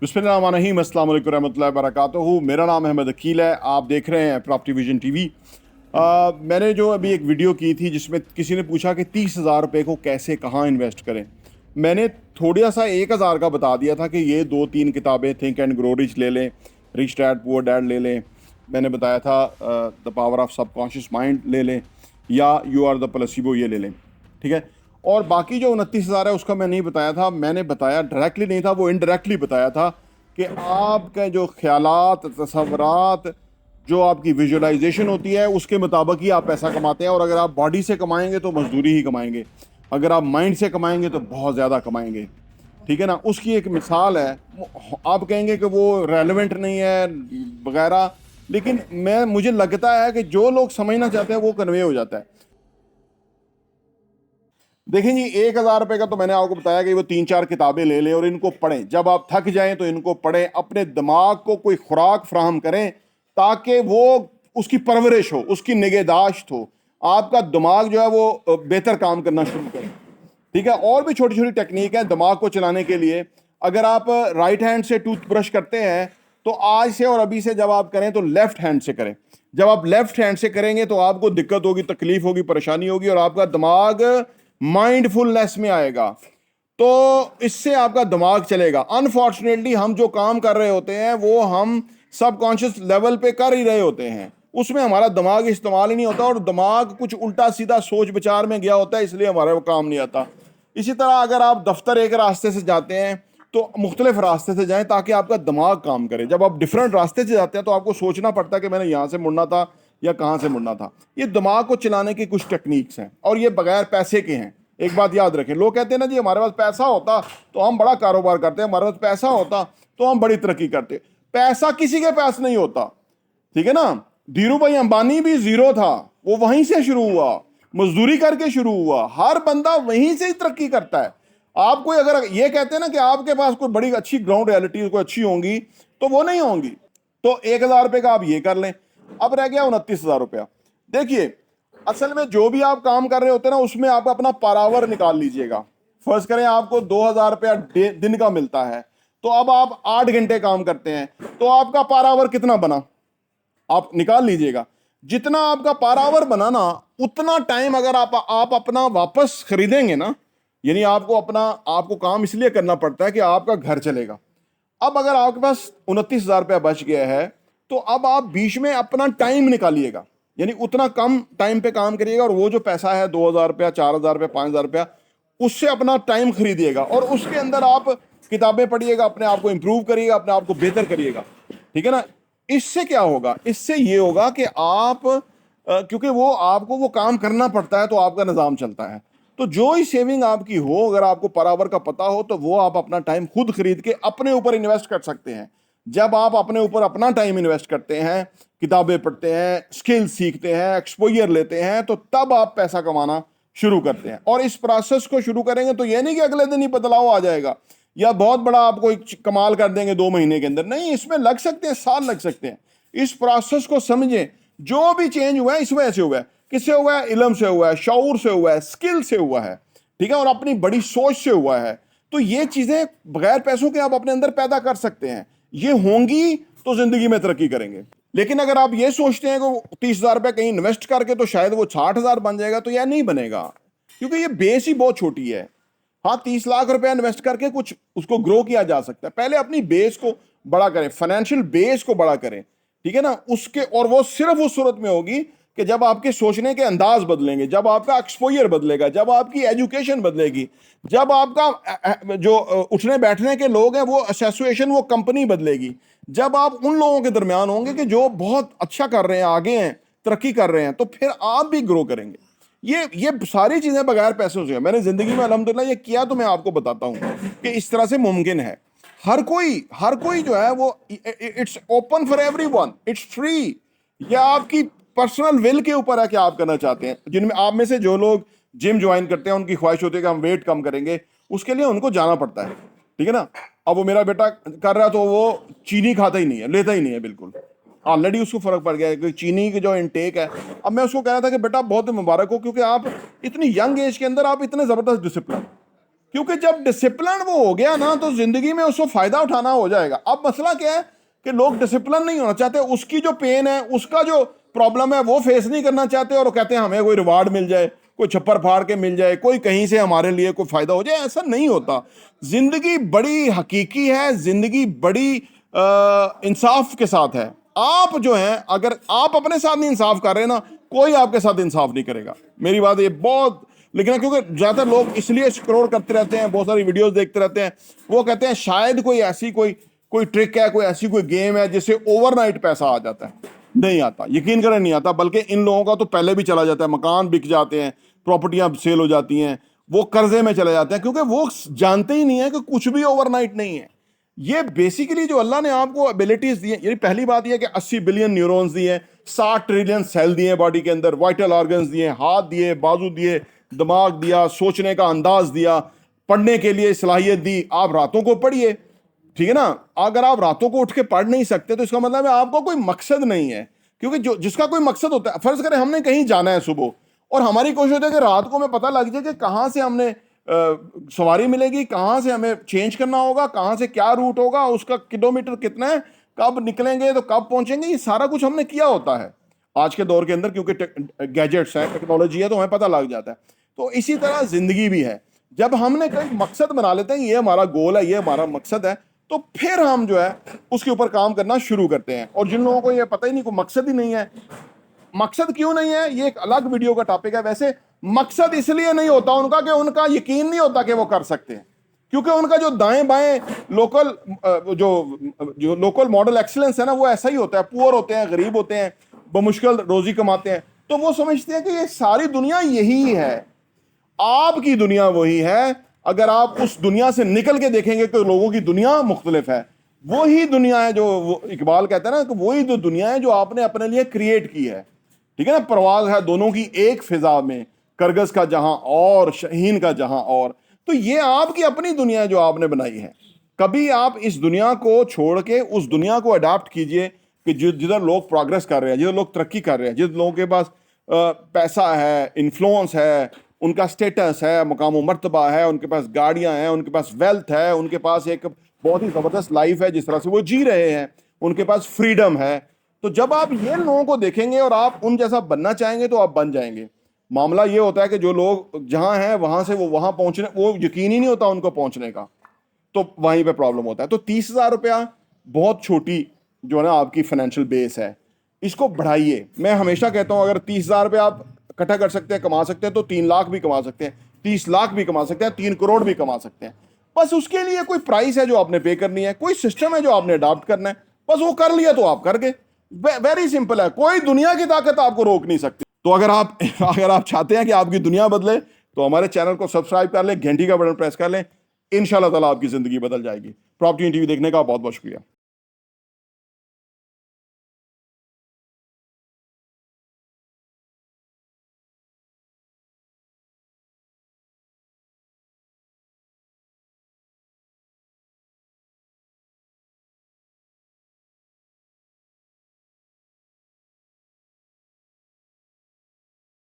बिस्मिल्लाहिर्रहमानिर्रहीम, अस्सलाम वालेकुम रहमतुल्लाहि वबरकातुहू। मेरा नाम अहमद अकील है, आप देख रहे हैं प्रॉपर्टी विजन टीवी। मैंने जो अभी एक वीडियो की थी जिसमें किसी ने पूछा कि 30,000 रुपये को कैसे कहाँ इन्वेस्ट करें। मैंने थोड़ा सा 1,000 का बता दिया था कि ये 2-3 किताबें थिंक एंड ग्रो रिच ले लें, रिच डैड पुअर डैड ले लें, मैंने बताया था the power of subconscious mind ले लें, या यू आर द प्लेसिबो ये ले लें, ठीक है। और बाकी जो 29,000 है उसका मैं नहीं बताया था, मैंने बताया डायरेक्टली नहीं था, वो इनडायरेक्टली बताया था कि आपके जो ख्यालात, तसव्वुरात, जो आपकी विजुअलाइजेशन होती है उसके मुताबिक ही आप पैसा कमाते हैं। और अगर आप बॉडी से कमाएंगे तो मजदूरी ही कमाएंगे, अगर आप माइंड से कमाएंगे तो बहुत ज़्यादा कमाएंगे, ठीक है ना। उसकी एक मिसाल है, आप कहेंगे कि वो रेलेवेंट नहीं है वगैरह, लेकिन मुझे लगता है कि जो लोग समझना चाहते हैं वो कन्वे हो जाता है। देखें जी, 1,000 रुपये का तो मैंने आपको बताया कि वो 3-4 किताबें ले लें और इनको पढ़ें। जब आप थक जाएं तो इनको पढ़ें, अपने दिमाग को कोई खुराक फ्राहम करें ताकि वो उसकी परवरिश हो, उसकी निगहदाश्त हो, आपका दिमाग जो है वो बेहतर काम करना शुरू करे, ठीक है। और भी छोटी छोटी टेक्निक है दिमाग को चलाने के लिए। अगर आप राइट हैंड से टूथ ब्रश करते हैं तो आज से और अभी से जब आप करें तो लेफ्ट हैंड से करें। जब आप लेफ्ट हैंड से करेंगे तो आपको दिक्कत होगी, तकलीफ होगी, परेशानी होगी और आपका दिमाग माइंडफुलनेस में आएगा, तो इससे आपका दिमाग चलेगा। अनफॉर्चुनेटली हम जो काम कर रहे होते हैं वो हम सबकॉन्शियस लेवल पे कर ही रहे होते हैं, उसमें हमारा दिमाग इस्तेमाल ही नहीं होता और दिमाग कुछ उल्टा सीधा सोच विचार में गया होता है, इसलिए हमारा वो काम नहीं आता। इसी तरह अगर आप दफ्तर एक रास्ते से जाते हैं तो मुख्तलिफ रास्ते से जाएं ताकि आपका दिमाग काम करे। जब आप डिफरेंट रास्ते से जाते हैं तो आपको सोचना पड़ता है कि मैंने यहाँ से मुड़ना था या कहाँ से मुड़ना था। ये दिमाग को चलाने की कुछ टेक्निक्स हैं और ये बगैर पैसे के हैं। एक बात याद रखें, लोग कहते हैं ना जी हमारे पास पैसा होता तो हम बड़ा कारोबार करते, हमारे पास पैसा होता तो हम बड़ी तरक्की करते। पैसा किसी के पास नहीं होता, ठीक है ना। धीरू भाई अंबानी भी जीरो था, वो वहीं से शुरू हुआ, मजदूरी करके शुरू हुआ। हर बंदा वहीं से ही तरक्की करता है। आप कोई अगर ये कहते हैं ना कि आपके पास कोई बड़ी अच्छी ग्राउंड रियलिटी कोई अच्छी होंगी तो वो नहीं होंगी। तो 1,000 रुपये का आप ये कर लें। अब रह गया 29,000 रुपया। देखिए, असल में जो भी आप काम कर रहे होते हैं ना उसमें आप अपना पारावर निकाल लीजिएगा। फर्ज करें आपको 2,000 रुपया दिन का मिलता है, तो अब आप 8 घंटे काम करते हैं तो आपका पारावर कितना बना आप निकाल लीजिएगा। जितना आपका पारावर बना ना उतना टाइम अगर आप अपना वापस खरीदेंगे ना, यानी आपको काम इसलिए करना पड़ता है कि आपका घर चलेगा। अब अगर आपके पास 29,000 रुपया बच गया है तो अब आप बीच में अपना टाइम निकालिएगा, यानी उतना कम टाइम पे काम करिएगा और वो जो पैसा है 2,000 रुपया, 4,000 रुपया, 5,000 रुपया, उससे अपना टाइम खरीदिएगा और उसके अंदर आप किताबें पढ़िएगा, अपने आप को इंप्रूव करिएगा, अपने आप को बेहतर करिएगा, ठीक है ना। इससे क्या होगा, इससे ये होगा कि आप क्योंकि वो आपको वो काम करना पड़ता है तो आपका निज़ाम चलता है। तो जो ही सेविंग आपकी हो, अगर आपको पारावर का पता हो तो वो आप अपना टाइम खुद खरीद के अपने ऊपर इन्वेस्ट कर सकते हैं। जब आप अपने ऊपर अपना टाइम इन्वेस्ट करते हैं, किताबें पढ़ते हैं, स्किल सीखते हैं, एक्सपोजर लेते हैं, तो तब आप पैसा कमाना शुरू करते हैं। और इस प्रोसेस को शुरू करेंगे तो ये नहीं कि अगले दिन ही बदलाव आ जाएगा या बहुत बड़ा आपको एक कमाल कर देंगे 2 महीने के अंदर, नहीं, इसमें लग सकते हैं, साल लग सकते हैं। इस प्रोसेस को समझें। जो भी चेंज हुआ है इस वजह से हुआ है। किससे हुआ है? इल्म से हुआ है, शऊर से हुआ है, स्किल से हुआ है, ठीक है, और अपनी बड़ी सोच से हुआ है। तो ये चीजें बगैर पैसों के आप अपने अंदर पैदा कर सकते हैं। ये होंगी तो जिंदगी में तरक्की करेंगे। लेकिन अगर आप ये सोचते हैं कि 30,000 रुपये कहीं इन्वेस्ट करके तो शायद वो 60,000 बन जाएगा, तो यह नहीं बनेगा, क्योंकि ये बेस ही बहुत छोटी है। हाँ, 30 लाख रुपया इन्वेस्ट करके कुछ उसको ग्रो किया जा सकता है। पहले अपनी बेस को बड़ा करें, फाइनेंशियल बेस को बड़ा करें, ठीक है ना। उसके और वो सिर्फ उस सूरत में होगी कि जब आपके सोचने के अंदाज बदलेंगे, जब आपका एक्सपोजर बदलेगा, जब आपकी एजुकेशन बदलेगी, जब आपका जो उठने बैठने के लोग हैं वो एसोसिएशन, वो कंपनी बदलेगी, जब आप उन लोगों के दरमियान होंगे कि जो बहुत अच्छा कर रहे हैं, आगे हैं, तरक्की कर रहे हैं, तो फिर आप भी ग्रो करेंगे। ये सारी चीजें बगैर पैसों से। मैंने जिंदगी में अल्हम्दुलिल्लाह ये किया, तो मैं आपको बताता हूं कि इस तरह से मुमकिन है। हर कोई जो है वो, it's open for everyone, it's free. या आपकी पर्सनल विल के ऊपर है कि आप करना चाहते हैं। जिनमें आप में से जो लोग जिम ज्वाइन करते हैं उनकी ख्वाहिश होती है कि हम वेट कम करेंगे, उसके लिए उनको जाना पड़ता है, ठीक है ना। अब वो मेरा बेटा कर रहा है तो वो चीनी खाता ही नहीं है, लेता ही नहीं है बिल्कुल, ऑलरेडी उसको फर्क पड़ गया है कि चीनी की जो इनटेक है। अब मैं उसको कह रहा था कि बेटा बहुत मुबारक हो, क्योंकि आप इतनी यंग एज के अंदर आप इतने जबरदस्त डिसिप्लिन, کیونکہ جب ڈسپلن وہ ہو گیا نا تو زندگی میں اس کو فائدہ اٹھانا ہو جائے گا. اب مسئلہ کیا ہے کہ لوگ ڈسپلن نہیں ہونا چاہتے, اس کی جو پین ہے, اس کا جو پرابلم ہے وہ فیس نہیں کرنا چاہتے, اور وہ کہتے ہیں ہمیں کوئی ریوارڈ مل جائے, کوئی چھپر پھاڑ کے مل جائے, کوئی کہیں سے ہمارے لیے کوئی فائدہ ہو جائے. ایسا نہیں ہوتا. زندگی بڑی حقیقی ہے, زندگی بڑی انصاف کے ساتھ ہے. آپ جو ہیں اگر آپ اپنے ساتھ نہیں انصاف کر رہے نا, کوئی آپ کے ساتھ انصاف نہیں کرے گا. میری بات یہ بہت, لیکن کیونکہ زیادہ تر لوگ اس لیے اسکرول کرتے رہتے ہیں, بہت ساری ویڈیوز دیکھتے رہتے ہیں, وہ کہتے ہیں شاید کوئی ایسی کوئی ٹرک ہے, کوئی ایسی کوئی گیم ہے جس سے اوور نائٹ پیسہ آ جاتا ہے. نہیں آتا, یقین کریں نہیں آتا. بلکہ ان لوگوں کا تو پہلے بھی چلا جاتا ہے, مکان بک جاتے ہیں, پراپرٹیاں سیل ہو جاتی ہیں, وہ قرضے میں چلے جاتے ہیں, کیونکہ وہ جانتے ہی نہیں ہے کہ کچھ بھی اوور نائٹ نہیں ہے. یہ بیسیکلی جو اللہ نے آپ کو ابیلٹیز دی ہیں, یعنی پہلی بات یہ ہے کہ 80 بلین نیورونز دیے ہیں, 60 ٹریلین سیل دیے ہیں باڈی کے اندر, وائٹل آرگنز دیے, ہاتھ دیے, بازو دیے, دماغ دیا, سوچنے کا انداز دیا, پڑھنے کے لیے صلاحیت دی. آپ راتوں کو پڑھیے, ٹھیک ہے نا. اگر آپ راتوں کو اٹھ کے پڑھ نہیں سکتے تو اس کا مطلب ہے آپ کو کوئی مقصد نہیں ہے. کیونکہ جس کا کوئی مقصد ہوتا ہے, فرض کریں ہم نے کہیں جانا ہے صبح, اور ہماری کوشش ہوتی ہے کہ رات کو ہمیں پتہ لگ جائے کہ کہاں سے ہم نے سواری ملے گی, کہاں سے ہمیں چینج کرنا ہوگا, کہاں سے کیا روٹ ہوگا, اس کا کلومیٹر کتنا ہے, کب نکلیں گے تو کب پہنچیں گے. یہ سارا کچھ ہم نے کیا ہوتا ہے آج کے دور کے اندر, کیونکہ گیجٹس ہیں, ٹیکنالوجی ہے, تو ہمیں پتہ لگ جاتا ہے. تو اسی طرح زندگی بھی ہے. جب ہم نے کوئی مقصد بنا لیتے ہیں, یہ ہمارا گول ہے, یہ ہمارا مقصد ہے, تو پھر ہم جو ہے اس کے اوپر کام کرنا شروع کرتے ہیں. اور جن لوگوں کو یہ پتہ ہی نہیں, کوئی مقصد ہی نہیں ہے, مقصد کیوں نہیں ہے یہ ایک الگ ویڈیو کا ٹاپک ہے. ویسے مقصد اس لیے نہیں ہوتا ان کا کہ ان کا یقین نہیں ہوتا کہ وہ کر سکتے ہیں, کیونکہ ان کا جو دائیں بائیں جو لوکل ماڈل ایکسلنس ہے نا, وہ ایسا ہی ہوتا ہے. پور ہوتے ہیں, غریب ہوتے ہیں, بمشکل روزی کماتے ہیں, تو وہ سمجھتے ہیں کہ یہ ساری دنیا یہی ہے. آپ کی دنیا وہی ہے. اگر آپ اس دنیا سے نکل کے دیکھیں گے کہ لوگوں کی دنیا مختلف ہے, وہی دنیا ہے جو اقبال کہتا ہے نا, کہ وہی جو دنیا ہے جو آپ نے اپنے لیے کریٹ کی ہے. ٹھیک ہے نا. پرواز ہے دونوں کی ایک فضا میں, کرگس کا جہاں اور شہین کا جہاں اور. تو یہ آپ کی اپنی دنیا ہے جو آپ نے بنائی ہے. کبھی آپ اس دنیا کو چھوڑ کے اس دنیا کو اڈاپٹ کیجئے کہ جدھر لوگ پروگرس کر رہے ہیں, جدھر لوگ ترقی کر رہے ہیں, جن لوگوں کے پاس پیسہ ہے, انفلوئنس ہے, ان کا سٹیٹس ہے, مقام و مرتبہ ہے, ان کے پاس گاڑیاں ہیں, ان کے پاس ویلتھ ہے, ان کے پاس ایک بہت ہی زبردست لائف ہے جس طرح سے وہ جی رہے ہیں, ان کے پاس فریڈم ہے. تو جب آپ یہ لوگوں کو دیکھیں گے اور آپ ان جیسا بننا چاہیں گے تو آپ بن جائیں گے. معاملہ یہ ہوتا ہے کہ جو لوگ جہاں ہیں وہاں سے وہ وہاں پہنچنے, وہ یقین ہی نہیں ہوتا ان کو پہنچنے کا, تو وہیں پہ پرابلم ہوتا ہے. تو 30,000 روپیہ بہت چھوٹی جو ہے نا آپ کی فائنینشیل بیس ہے, اس کو بڑھائیے. میں ہمیشہ کہتا ہوں اگر 30,000 روپیہ آپ اکٹھا کر سکتے ہیں, کما سکتے ہیں, تو 3 لاکھ بھی کما سکتے ہیں, 30 لاکھ بھی کما سکتے ہیں, 3 کروڑ بھی کما سکتے ہیں. بس اس کے لیے کوئی پرائس ہے جو آپ نے پے کرنی ہے, کوئی سسٹم ہے جو آپ نے اڈاپٹ کرنا ہے, بس وہ کر لیا تو آپ کر گئے. ویری سمپل ہے, کوئی دنیا کی طاقت آپ کو روک نہیں سکتی. تو اگر آپ چاہتے ہیں کہ آپ کی دنیا بدلے تو ہمارے چینل کو سبسکرائب کر لیں, گھنٹی کا بٹن پریس کر لیں, انشاءاللہ تعالیٰ آپ کی زندگی بدل جائے گی. پراپرٹی ٹی وی دیکھنے کا بہت بہت شکریہ.